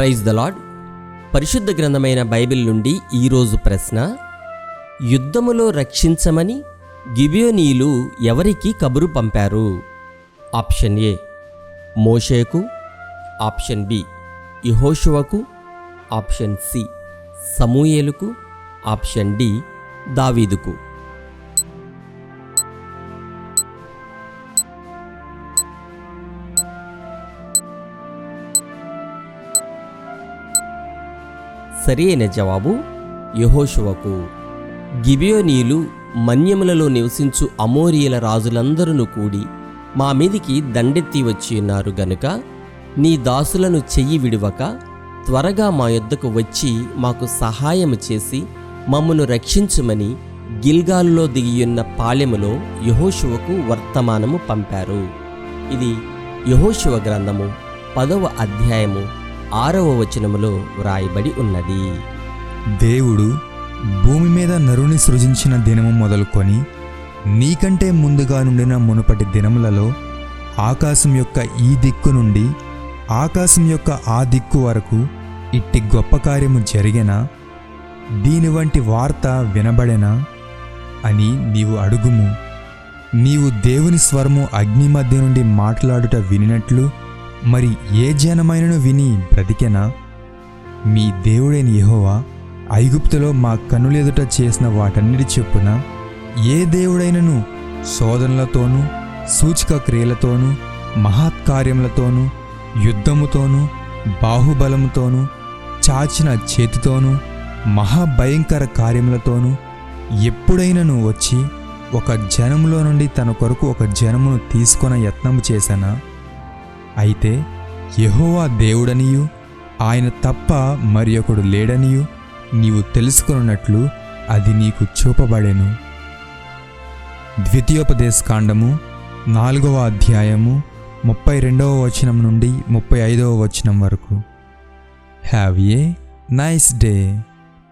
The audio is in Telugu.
Praise the lord. పరిశుద్ధ గ్రంథమైన బైబిల్ నుండి ఈరోజు ప్రశ్న: యుద్ధములో రక్షించమని గిబియోనీయులు ఎవరికి కబురు పంపారు? ఆప్షన్ ఏ మోషేకు, ఆప్షన్ బి యెహోషువకు, ఆప్షన్ సి సమూయేలుకు, ఆప్షన్ డి దావీదుకు. సరైన జవాబు యెహోషువకు. గిబియోనీయులు మన్యములలో నివసించు అమోరీయుల రాజులందరూ కూడి మా మీదికి దండెత్తి వచ్చి ఉన్నారు గనుక నీ దాసులను చెయ్యి విడువక త్వరగా మా యొద్దకు వచ్చి మాకు సహాయము చేసి మమ్మను రక్షించుమని గిల్గాలులో దిగియున్న పాళెములో యెహోషువకు వర్తమానము పంపారు. ఇది యెహోషువ గ్రంథము 10వ అధ్యాయము 6వ వచనములో వ్రాయబడి ఉన్నది. దేవుడు భూమి మీద నరుని సృజించిన దినము మొదలుకొని నీకంటే ముందుగా నుండిన మునుపటి దినములలో ఆకాశం యొక్క ఈ దిక్కు నుండి ఆకాశం యొక్క ఆ దిక్కు వరకు ఇట్టి గొప్ప కార్యము జరిగెనా, దీని వంటి వార్త వినబడెనా అని నీవు అడుగుము. నీవు దేవుని స్వరము అగ్ని మధ్య నుండి మాట్లాడుట వినినట్లు మరి ఏ జనమైనను విని బ్రతికెనా? మీ దేవుడైన యెహోవా ఐగుప్తులో మా కన్నులెదుట చేసిన వాటన్నిటి చొప్పున ఏ దేవుడైనను శోధనలతోనూ సూచక క్రియలతోనూ మహత్కార్యములతోనూ యుద్ధముతోనూ బాహుబలముతోనూ చాచిన చేతితోనూ మహాభయంకర కార్యములతోనూ ఎప్పుడైనను వచ్చి ఒక జనములో నుండి తన కొరకు ఒక జనమును తీసుకొన యత్నము చేశానా? అయితే యెహోవా దేవుడనియు ఆయన తప్ప మరి ఒకడు లేడనియు నీవు తెలుసుకొనున్నట్లు అది నీకు చూపబడెను. ద్వితీయోపదేశకాండము 4వ అధ్యాయము 32వ వచనం నుండి 35వ వచనం వరకు. Have a nice day.